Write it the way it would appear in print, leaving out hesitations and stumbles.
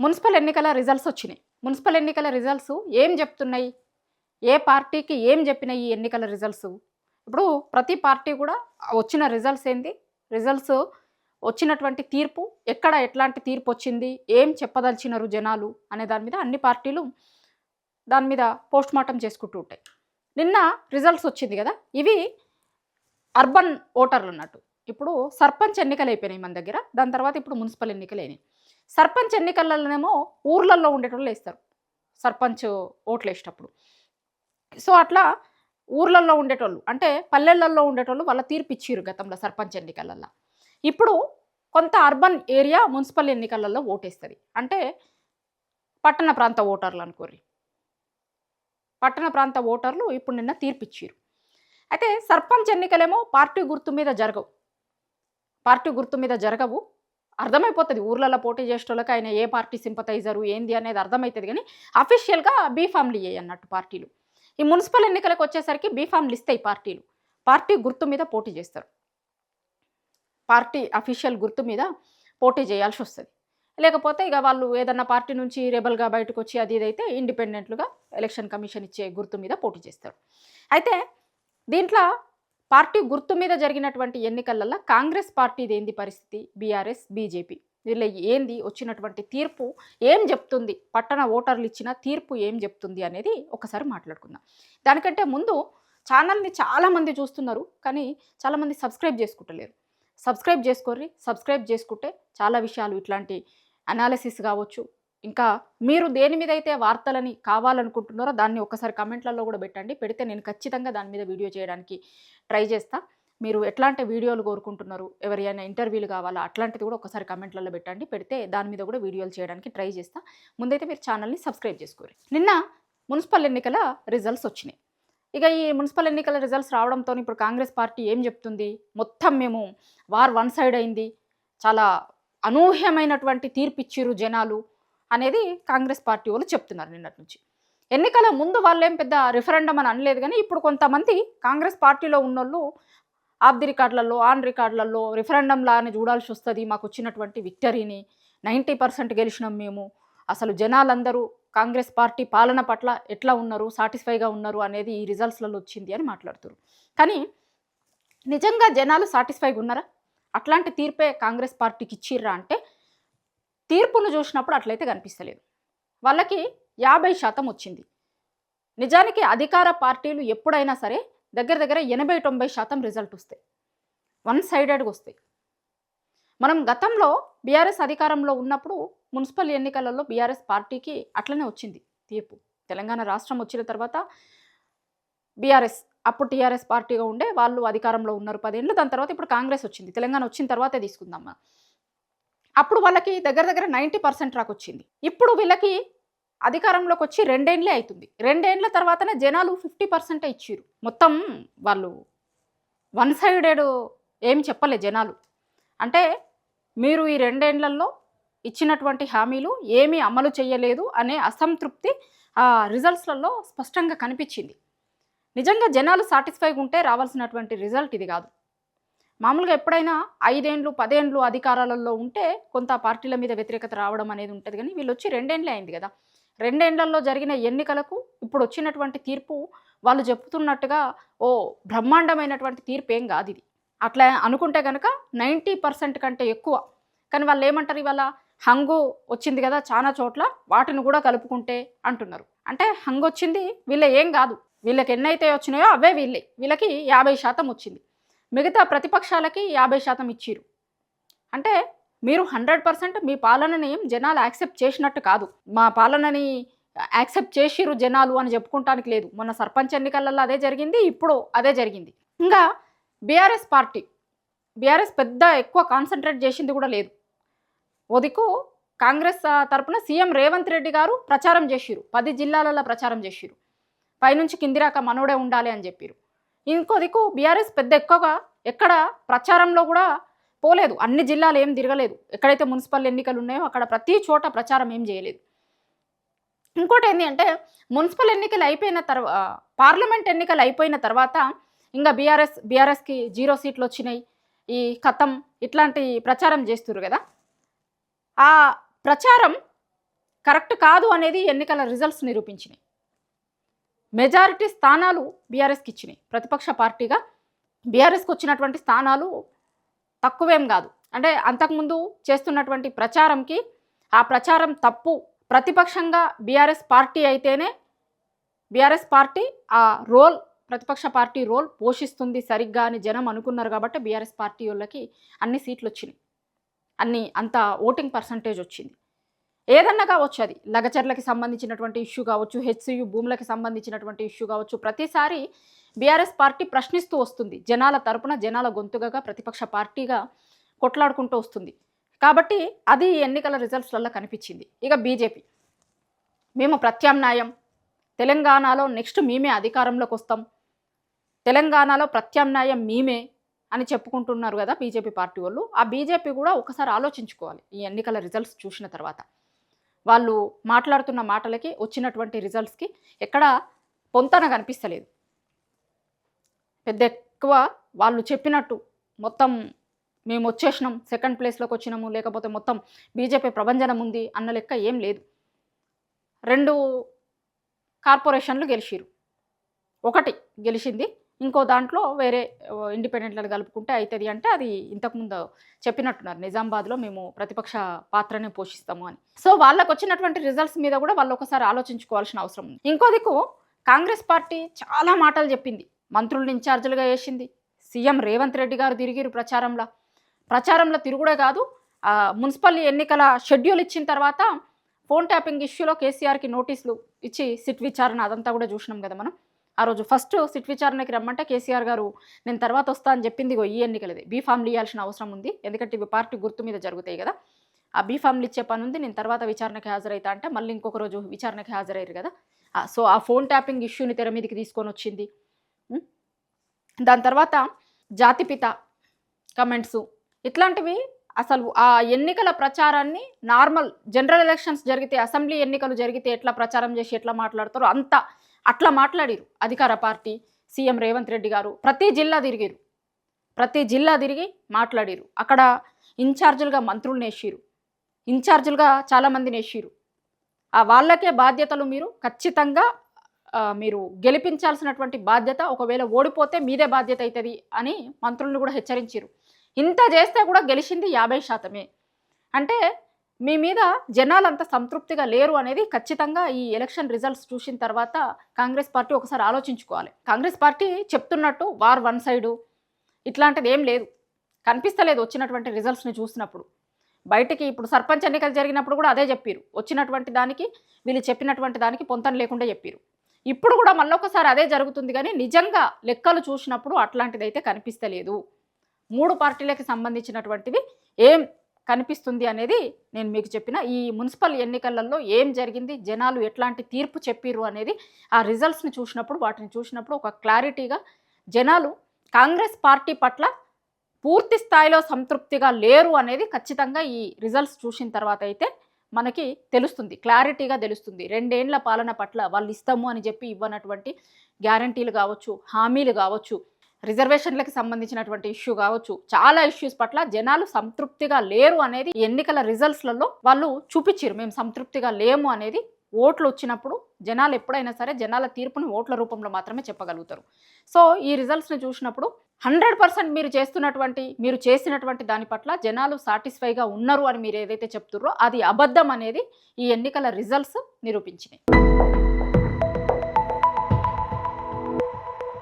Municipal ఎన్నికల results వచ్చినాయి. Municipal ఎన్నికల రిజల్ట్స్ ఏం చెప్తున్నాయి? ఏ పార్టీకి ఏం చెప్పినాయి ఈ ఎన్నికల రిజల్ట్స్? ఇప్పుడు ప్రతి పార్టీ కూడా వచ్చిన రిజల్ట్స్ ఏంది? రిజల్ట్స్ వచ్చినటువంటి తీర్పు ఎక్కడ ఎట్లాంటి తీర్పు వచ్చింది? ఏం చెప్పదలిచినారు జనాలు అనే దాని మీద అన్ని పార్టీలు దాని మీద పోస్ట్ మార్టం చేసుకుంటూ ఉంటాయి. నిన్న రిజల్ట్స్ వచ్చింది కదా, ఇవి అర్బన్ ఓటర్లు అన్నట్టు. ఇప్పుడు సర్పంచ్ ఎన్నికలు అయిపోయినాయి మన దగ్గర, దాని తర్వాత ఇప్పుడు మున్సిపల్ ఎన్నికలు అయినాయి. సర్పంచ్ ఎన్నికలలోనేమో ఊర్లలో ఉండేటోళ్ళు వేస్తారు సర్పంచ్ ఓట్లు వేసేటప్పుడు. సో అట్లా ఊర్లలో ఉండేటోళ్ళు అంటే పల్లెలలో ఉండేటోళ్ళు వాళ్ళ తీర్పు ఇచ్చిర్రు గతంలో సర్పంచ్ ఎన్నికలలో. ఇప్పుడు కొంత అర్బన్ ఏరియా మున్సిపల్ ఎన్నికలలో ఓటేస్తుంది. అంటే పట్టణ ప్రాంత ఓటర్లు అనుకోర్రి, పట్టణ ప్రాంత ఓటర్లు ఇప్పుడు నిన్న తీర్పు ఇచ్చిర్రు. అయితే సర్పంచ్ ఎన్నికలేమో పార్టీ గుర్తు మీద జరగవు. పార్టీ గుర్తు మీద జరగవు, అర్థమైపోతుంది ఊర్లలో పోటీ చేసేటోళ్ళకి ఆయన ఏ పార్టీ సింపతైజరు ఏంది అనేది అర్థమవుతుంది. కానీ అఫీషియల్గా బీఫామ్లు ఇయ్యాయి అన్నట్టు పార్టీలు. ఈ మున్సిపల్ ఎన్నికలకు వచ్చేసరికి బీఫామ్లు ఇస్తాయి పార్టీలు, పార్టీ గుర్తు మీద పోటీ చేస్తారు. పార్టీ అఫీషియల్ గుర్తు మీద పోటీ చేయాల్సి వస్తుంది. లేకపోతే ఇక వాళ్ళు ఏదన్నా పార్టీ నుంచి రెబల్గా బయటకు వచ్చి అది ఇదైతే ఇండిపెండెంట్లుగా ఎలక్షన్ కమిషన్ ఇచ్చే గుర్తు మీద పోటీ చేస్తారు. అయితే దీంట్లో పార్టీ గుర్తు మీద జరిగినటువంటి ఎన్నికలలో కాంగ్రెస్ పార్టీది ఏంది పరిస్థితి, బీఆర్ఎస్ బీజేపీ వీళ్ళ ఏంది వచ్చినటువంటి తీర్పు ఏం చెప్తుంది, పట్టణ ఓటర్లు ఇచ్చిన తీర్పు ఏం చెప్తుంది అనేది ఒకసారి మాట్లాడుకుందాం. దానికంటే ముందు ఛానల్ని చాలామంది చూస్తున్నారు కానీ చాలామంది సబ్స్క్రైబ్ చేసుకుంటలేరు. సబ్స్క్రైబ్ చేసుకోర్రి. సబ్స్క్రైబ్ చేసుకుంటే చాలా విషయాలు ఇట్లాంటి అనాలిసిస్ కావచ్చు, ఇంకా మీరు దేని మీద అయితే వార్తలని కావాలనుకుంటున్నారో దాన్ని ఒకసారి కమెంట్లలో కూడా పెట్టండి. పెడితే నేను ఖచ్చితంగా దాని మీద వీడియో చేయడానికి ట్రై చేస్తా. మీరు ఎట్లాంటి వీడియోలు కోరుకుంటున్నారు, ఎవరైనా ఇంటర్వ్యూలు కావాలా అట్లాంటిది కూడా ఒకసారి కమెంట్లలో పెట్టండి. పెడితే దాని మీద కూడా వీడియోలు చేయడానికి ట్రై చేస్తా. ముందైతే మీరు ఛానల్ని సబ్స్క్రైబ్ చేసుకోరు. నిన్న మున్సిపల్ ఎన్నికల రిజల్ట్స్ వచ్చినాయి. ఇక ఈ మున్సిపల్ ఎన్నికల రిజల్ట్స్ రావడంతో ఇప్పుడు కాంగ్రెస్ పార్టీ ఏం చెప్తుంది, మొత్తం మేము వార్ వన్ సైడ్ అయింది, చాలా అనూహ్యమైనటువంటి తీర్పు ఇచ్చిరు జనాలు అనేది కాంగ్రెస్ పార్టీ వాళ్ళు చెప్తున్నారు నిన్నటి నుంచి. ఎన్నికల ముందు వాళ్ళేం పెద్ద రిఫరెండం అని అనలేదు, కానీ ఇప్పుడు కొంతమంది కాంగ్రెస్ పార్టీలో ఉన్నోళ్ళు ఆఫ్ ది రికార్డులలో ఆన్ రికార్డులలో రిఫరెండంలా అని చూడాల్సి వస్తుంది, మాకు వచ్చినటువంటి విక్టరీని 90% గెలిచినాం మేము, అసలు జనాలందరూ కాంగ్రెస్ పార్టీ పాలన పట్ల ఎట్లా ఉన్నారు, సాటిస్ఫైగా ఉన్నారు అనేది ఈ రిజల్ట్స్లలో వచ్చింది అని మాట్లాడుతున్నారు. కానీ నిజంగా జనాలు సాటిస్ఫైగా ఉన్నారా? అట్లాంటి తీర్పే కాంగ్రెస్ పార్టీకి ఇచ్చిర్రా అంటే తీర్పును చూసినప్పుడు అట్లయితే కనిపిస్తలేదు. వాళ్ళకి 50% వచ్చింది. నిజానికి అధికార పార్టీలు ఎప్పుడైనా సరే దగ్గర దగ్గర 80-90% రిజల్ట్ వస్తాయి, వన్ సైడెడ్గా వస్తాయి. మనం గతంలో బీఆర్ఎస్ అధికారంలో ఉన్నప్పుడు మున్సిపల్ ఎన్నికలలో బీఆర్ఎస్ పార్టీకి అట్లనే వచ్చింది తీర్పు. తెలంగాణ రాష్ట్రం వచ్చిన తర్వాత బీఆర్ఎస్ అప్పుడు టీఆర్ఎస్ పార్టీగా ఉండే వాళ్ళు అధికారంలో ఉన్నారు 10 ఏళ్ళు. దాని తర్వాత ఇప్పుడు కాంగ్రెస్ వచ్చింది, తెలంగాణ వచ్చిన తర్వాతే తీసుకుందాం. అప్పుడు వాళ్ళకి దగ్గర దగ్గర 90% రాకొచ్చింది. ఇప్పుడు వీళ్ళకి అధికారంలోకి వచ్చి 2 ఏళ్ళే అవుతుంది. 2 ఏళ్ళ తర్వాతనే జనాలు 50% ఇచ్చిర్రు. మొత్తం వాళ్ళు వన్ సైడెడ్ ఏం చెప్పలే జనాలు. అంటే మీరు ఈ 2 ఏళ్లలో ఇచ్చినటువంటి హామీలు ఏమీ అమలు చేయలేదు అనే అసంతృప్తి ఆ రిజల్ట్స్లలో స్పష్టంగా కనిపించింది. నిజంగా జనాలు సాటిస్ఫైగా ఉంటే రావాల్సినటువంటి రిజల్ట్ ఇది కాదు. మామూలుగా ఎప్పుడైనా 5 ఏళ్ళు 10 ఏళ్ళు అధికారాలలో ఉంటే కొంత పార్టీల మీద వ్యతిరేకత రావడం అనేది ఉంటుంది. కానీ వీళ్ళు వచ్చి 2 ఏళ్ళే అయింది కదా. 2 ఏళ్లలో జరిగిన ఎన్నికలకు ఇప్పుడు వచ్చినటువంటి తీర్పు వాళ్ళు చెప్తున్నట్టుగా ఓ బ్రహ్మాండమైనటువంటి తీర్పు ఏం కాదు ఇది. అట్లా అనుకుంటే కనుక 90% కంటే ఎక్కువ. కానీ వాళ్ళు ఏమంటారు, ఇవాళ హంగు వచ్చింది కదా చాలా చోట్ల, వాటిని కూడా కలుపుకుంటే అంటున్నారు. అంటే హంగు వచ్చింది వీళ్ళ ఏం కాదు, వీళ్ళకి ఎన్నైతే వచ్చినాయో అవే వీళ్ళకి 50% వచ్చింది. మిగతా ప్రతిపక్షాలకి 50% ఇచ్చిరు. అంటే మీరు 100% మీ పాలనని జనాలు యాక్సెప్ట్ చేసినట్టు కాదు. మా పాలనని యాక్సెప్ట్ చేసిరు జనాలు అని చెప్పుకుంటానికి లేదు. మొన్న సర్పంచ్ ఎన్నికలలో అదే జరిగింది, ఇప్పుడు అదే జరిగింది. ఇంకా బీఆర్ఎస్ పెద్ద ఎక్కువ కాన్సన్ట్రేట్ చేసింది కూడా లేదు. ఓ దిక్కు కాంగ్రెస్ తరపున సీఎం రేవంత్ రెడ్డి గారు ప్రచారం చేసిరు, 10 జిల్లాలలో ప్రచారం చేసిరు, పైనుంచి కిందిరాక మనోడే ఉండాలి అని చెప్పిరు. ఇంకో దిక్కు బీఆర్ఎస్ పెద్ద ఎక్కువగా ఎక్కడ ప్రచారంలో కూడా పోలేదు, అన్ని జిల్లాలు ఏం తిరగలేదు. ఎక్కడైతే మున్సిపల్ ఎన్నికలు ఉన్నాయో అక్కడ ప్రతి చోట ప్రచారం ఏం చేయలేదు. ఇంకోటి ఏంటి అంటే మున్సిపల్ ఎన్నికలు అయిపోయిన తర్వాత పార్లమెంట్ ఎన్నికలు అయిపోయిన తర్వాత ఇంకా బీఆర్ఎస్కి 0 సీట్లు వచ్చినాయి, ఈ కథం ఇట్లాంటి ప్రచారం చేస్తున్నారు కదా. ఆ ప్రచారం కరెక్ట్ కాదు అనేది ఎన్నికల రిజల్ట్స్ నిరూపించినాయి. మెజారిటీ స్థానాలు బీఆర్ఎస్కి ఇచ్చినాయి. ప్రతిపక్ష పార్టీగా బీఆర్ఎస్కి వచ్చినటువంటి స్థానాలు తక్కువేం కాదు. అంటే అంతకుముందు చేస్తున్నటువంటి ప్రచారంకి ఆ ప్రచారం తప్పు, ప్రతిపక్షంగా బీఆర్ఎస్ పార్టీ అయితేనే బీఆర్ఎస్ పార్టీ ఆ రోల్, ప్రతిపక్ష పార్టీ రోల్ పోషిస్తుంది సరిగ్గా అని జనం అనుకున్నారు. కాబట్టి బీఆర్ఎస్ పార్టీ వాళ్ళకి అన్ని సీట్లు వచ్చినాయి, అంత ఓటింగ్ పర్సంటేజ్ వచ్చింది. ఏదన్నా కావచ్చు, అది లగచర్లకి సంబంధించినటువంటి ఇష్యూ కావచ్చు, హెచ్సియు భూములకి సంబంధించినటువంటి ఇష్యూ కావచ్చు, ప్రతిసారి బీఆర్ఎస్ పార్టీ ప్రశ్నిస్తూ వస్తుంది. జనాల తరపున, జనాల గొంతుగా ప్రతిపక్ష పార్టీగా కొట్లాడుకుంటూ వస్తుంది. కాబట్టి అది ఎన్నికల రిజల్ట్స్లలో కనిపించింది. ఇక బీజేపీ, మేము ప్రత్యామ్నాయం, తెలంగాణలో నెక్స్ట్ మేమే అధికారంలోకి వస్తాం, తెలంగాణలో ప్రత్యామ్నాయం మేమే అని చెప్పుకుంటున్నారు కదా బీజేపీ పార్టీ వాళ్ళు. ఆ బీజేపీ కూడా ఒకసారి ఆలోచించుకోవాలి. ఈ ఎన్నికల రిజల్ట్స్ చూసిన తర్వాత వాళ్ళు మాట్లాడుతున్న మాటలకి వచ్చినటువంటి రిజల్ట్స్కి ఎక్కడ పొంతన కనిపిస్తలేదు. పెద్ద ఎక్కువ వాళ్ళు చెప్పినట్టు మొత్తం మేము వచ్చేసినాం, సెకండ్ ప్లేస్లోకి వచ్చినాము, లేకపోతే మొత్తం బీజేపీ ప్రభంజనం ఉంది అన్న లెక్క ఏం లేదు. 2 కార్పొరేషన్లు గెలిచిరు, 1 గెలిచింది, ఇంకో దాంట్లో వేరే ఇండిపెండెంట్లను కలుపుకుంటే అవుతుంది అంటే అది ఇంతకుముందు చెప్పినట్టున్నారు, నిజామాబాద్లో మేము ప్రతిపక్ష పాత్రనే పోషిస్తాము అని. సో వాళ్ళకు వచ్చినటువంటి రిజల్ట్స్ మీద కూడా వాళ్ళు ఒకసారి ఆలోచించుకోవాల్సిన అవసరం ఉంది. ఇంకో దిక్కు కాంగ్రెస్ పార్టీ చాలా మాటలు చెప్పింది, మంత్రులను ఇన్ఛార్జీలుగా వేసింది. సీఎం రేవంత్ రెడ్డి గారు తిరిగిరు ప్రచారంలో తిరుగుడే కాదు, మున్సిపల్ ఎన్నికల షెడ్యూల్ ఇచ్చిన తర్వాత ఫోన్ ట్యాపింగ్ ఇష్యూలో కేసీఆర్కి నోటీసులు ఇచ్చి సిట్ విచారణ అదంతా కూడా చూసినాం కదా మనం. ఆ రోజు ఫస్ట్ సిట్ విచారణకి రమ్మంటే కేసీఆర్ గారు నేను తర్వాత వస్తా అని చెప్పింది ఈ ఎన్నికలది. బీఫామ్లు ఇవ్వాల్సిన అవసరం ఉంది, ఎందుకంటే ఇవి పార్టీ గుర్తు మీద జరుగుతాయి కదా, ఆ బీఫామ్లు ఇచ్చే పని ఉంది, నేను తర్వాత విచారణకి హాజరైతా అంటే మళ్ళీ ఇంకొక రోజు విచారణకి హాజరయ్యారు కదా. సో ఆ ఫోన్ ట్యాపింగ్ ఇష్యూని తెర మీదకి తీసుకొని వచ్చింది. దాని తర్వాత జాతిపిత కమెంట్స్ ఇట్లాంటివి, అసలు ఆ ఎన్నికల ప్రచారాన్ని నార్మల్ జనరల్ ఎలక్షన్స్ జరిగితే, అసెంబ్లీ ఎన్నికలు జరిగితే ఎట్లా ప్రచారం చేసి ఎట్లా మాట్లాడతారో అట్లా మాట్లాడిరు అధికార పార్టీ. సీఎం రేవంత్ రెడ్డి గారు ప్రతి జిల్లా తిరిగి మాట్లాడిరు. అక్కడ ఇన్ఛార్జీలుగా మంత్రులు నేసిరు, ఇన్ఛార్జీలుగా చాలామంది నేసిరు. వాళ్ళకే బాధ్యతలు మీరు ఖచ్చితంగా మీరు గెలిపించాల్సినటువంటి బాధ్యత, ఒకవేళ ఓడిపోతే మీదే బాధ్యత అవుతుంది అని మంత్రులను కూడా హెచ్చరించారు. ఇంత చేస్తే కూడా గెలిచింది 50%. అంటే మీ మీద జనాలు అంత సంతృప్తిగా లేరు అనేది ఖచ్చితంగా ఈ ఎలక్షన్ రిజల్ట్స్ చూసిన తర్వాత కాంగ్రెస్ పార్టీ ఒకసారి ఆలోచించుకోవాలి. కాంగ్రెస్ పార్టీ చెప్తున్నట్టు వార్ వన్ సైడు ఇట్లాంటిది ఏం లేదు, కనిపిస్తలేదు వచ్చినటువంటి రిజల్ట్స్ని చూసినప్పుడు. బయటికి ఇప్పుడు సర్పంచ్ ఎన్నికలు జరిగినప్పుడు కూడా అదే చెప్పారు, వచ్చినటువంటి దానికి వీళ్ళు చెప్పినటువంటి దానికి పొంతన లేకుండా చెప్పారు. ఇప్పుడు కూడా మళ్ళొకసారి అదే జరుగుతుంది, కానీ నిజంగా లెక్కలు చూసినప్పుడు అట్లాంటిది అయితే కనిపిస్తలేదు. 3 పార్టీలకు సంబంధించినటువంటివి ఏం కనిపిస్తుంది అనేది నేను మీకు చెప్పిన ఈ మున్సిపల్ ఎన్నికలలో ఏం జరిగింది, జనాలు ఎట్లాంటి తీర్పు చెప్పిర్రు అనేది ఆ రిజల్ట్స్ని చూసినప్పుడు, వాటిని చూసినప్పుడు ఒక క్లారిటీగా జనాలు కాంగ్రెస్ పార్టీ పట్ల పూర్తి స్థాయిలో సంతృప్తిగా లేరు అనేది ఖచ్చితంగా ఈ రిజల్ట్స్ చూసిన తర్వాత అయితే మనకి తెలుస్తుంది, క్లారిటీగా తెలుస్తుంది. 2 ఏళ్ల పాలన పట్ల వాళ్ళు ఇస్తాము అని చెప్పి ఇవ్వనటువంటి గ్యారంటీలు కావచ్చు, హామీలు కావచ్చు, రిజర్వేషన్లకు సంబంధించినటువంటి ఇష్యూ కావచ్చు, చాలా ఇష్యూస్ పట్ల జనాలు సంతృప్తిగా లేరు అనేది ఎన్నికల రిజల్ట్స్లలో వాళ్ళు చూపించారు. మేము సంతృప్తిగా లేము అనేది ఓట్లు వచ్చినప్పుడు జనాలు ఎప్పుడైనా సరే జనాల తీర్పుని ఓట్ల రూపంలో మాత్రమే చెప్పగలుగుతారు. సో ఈ రిజల్ట్స్ని చూసినప్పుడు 100% మీరు చేసినటువంటి దాని పట్ల జనాలు సాటిస్ఫైగా ఉన్నారు అని మీరు ఏదైతే చెప్తున్నారో అది అబద్ధం అనేది ఈ ఎన్నికల రిజల్ట్స్ నిరూపించినాయి.